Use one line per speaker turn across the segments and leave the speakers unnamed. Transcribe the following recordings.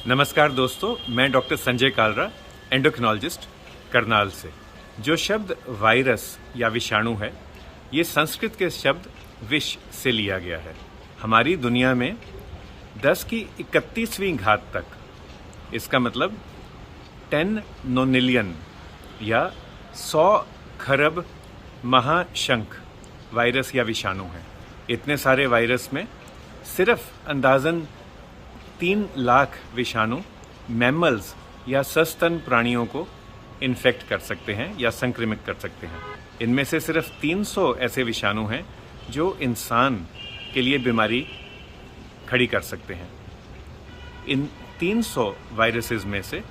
नमस्कार दोस्तों, मैं डॉक्टर संजय कालरा, एंडोक्रिनोलॉजिस्ट, करनाल से। जो शब्द वायरस या विषाणु है, ये संस्कृत के शब्द विष से लिया गया है। हमारी दुनिया में 10 की 31वीं घात तक, इसका मतलब 10 नोनिलियन या 100 खरब महाशंख वायरस या विषाणु हैं। इतने सारे वायरस में सिर्फ अंदाजन 3 लाख विषाणु मैमल्स या सस्तन प्राणियों को इन्फेक्ट कर सकते हैं या संक्रमित कर सकते हैं। इनमें से सिर्फ 300 ऐसे विषाणु हैं जो इंसान के लिए बीमारी खड़ी कर सकते हैं। इन 300 वायरसेस में से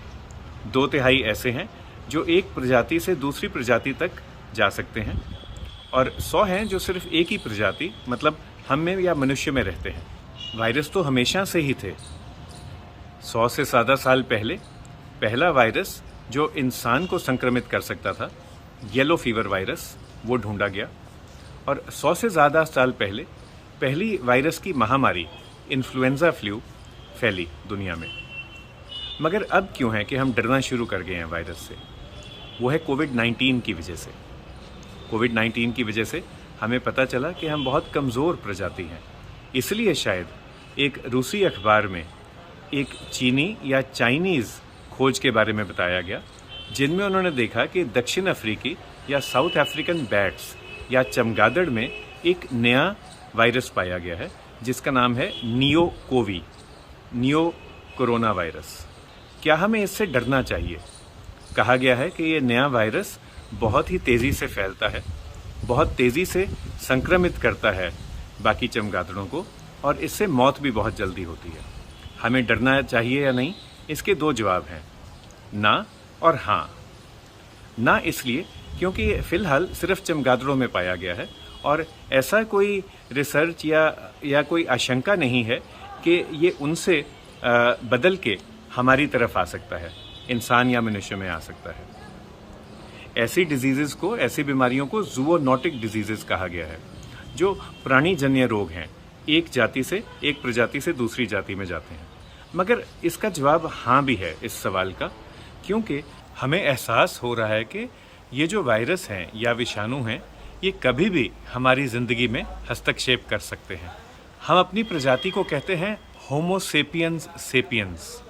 2/3 ऐसे हैं जो एक प्रजाति से दूसरी प्रजाति तक जा सकते हैं और 100 हैं जो सिर्फ एक ही प्रजाति मतलब हम में या मनुष्य में रहते हैं। वायरस तो हमेशा से ही थे। 100 से ज़्यादा साल पहले पहला वायरस जो इंसान को संक्रमित कर सकता था, येलो फीवर वायरस, वो ढूंढा गया और 100 से ज़्यादा साल पहले पहली वायरस की महामारी इन्फ्लुएंजा फ्लू फैली दुनिया में। मगर अब क्यों है कि हम डरना शुरू कर गए हैं वायरस से? वो है कोविड-19 की वजह से। कोविड-19 की वजह से हमें पता चला कि हम बहुत कमज़ोर प्रजाति हैं। इसलिए शायद एक रूसी अखबार में एक चीनी या चाइनीज़ खोज के बारे में बताया गया, जिनमें उन्होंने देखा कि दक्षिण अफ्रीकी या साउथ अफ्रीकन बैट्स या चमगादड़ में एक नया वायरस पाया गया है जिसका नाम है नियो कोरोना वायरस। क्या हमें इससे डरना चाहिए? कहा गया है कि ये नया वायरस बहुत ही तेज़ी से फैलता है, बहुत तेज़ी से संक्रमित करता है बाकी चमगादड़ों को और इससे मौत भी बहुत जल्दी होती है। हमें डरना चाहिए या नहीं? इसके 2 जवाब हैं, ना और हाँ। ना इसलिए क्योंकि ये फ़िलहाल सिर्फ चमगादड़ों में पाया गया है और ऐसा कोई रिसर्च या कोई आशंका नहीं है कि ये उनसे बदल के हमारी तरफ आ सकता है, इंसान या मनुष्य में आ सकता है। ऐसी डिजीज़ेज़ को, ऐसी बीमारियों को ज़ूओनोटिक डिजीज़ेज़ कहा गया है, जो प्राणीजन्य रोग हैं, एक जाति से, एक प्रजाति से दूसरी जाति में जाते हैं। मगर इसका जवाब हाँ भी है इस सवाल का, क्योंकि हमें एहसास हो रहा है कि ये जो वायरस हैं या विषाणु हैं, ये कभी भी हमारी ज़िंदगी में हस्तक्षेप कर सकते हैं। हम अपनी प्रजाति को कहते हैं होमो सेपियंस सेपियंस।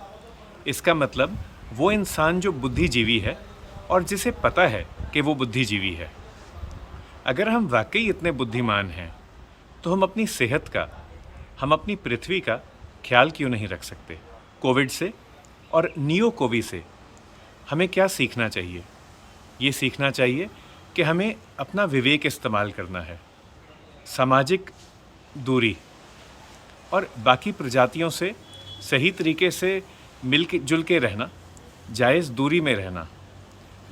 इसका मतलब वो इंसान जो बुद्धिजीवी है और जिसे पता है कि वो बुद्धिजीवी है। अगर हम वाकई इतने बुद्धिमान हैं तो हम अपनी सेहत का, हम अपनी पृथ्वी का ख्याल क्यों नहीं रख सकते? कोविड से और नियो कोवी से हमें क्या सीखना चाहिए? ये सीखना चाहिए कि हमें अपना विवेक इस्तेमाल करना है, सामाजिक दूरी और बाकी प्रजातियों से सही तरीके से मिल के जुल के रहना, जायज़ दूरी में रहना,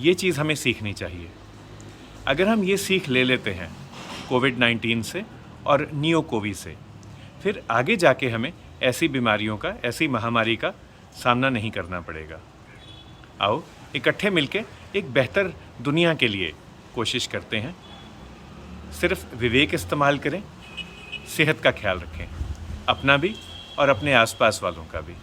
ये चीज़ हमें सीखनी चाहिए। अगर हम ये सीख ले लेते हैं कोविड-19 से और नियो कोवी से, फिर आगे जाके हमें ऐसी बीमारियों का, ऐसी महामारी का सामना नहीं करना पड़ेगा। आओ इकट्ठे मिलके एक बेहतर दुनिया के लिए कोशिश करते हैं। सिर्फ विवेक इस्तेमाल करें, सेहत का ख्याल रखें, अपना भी और अपने आसपास वालों का भी।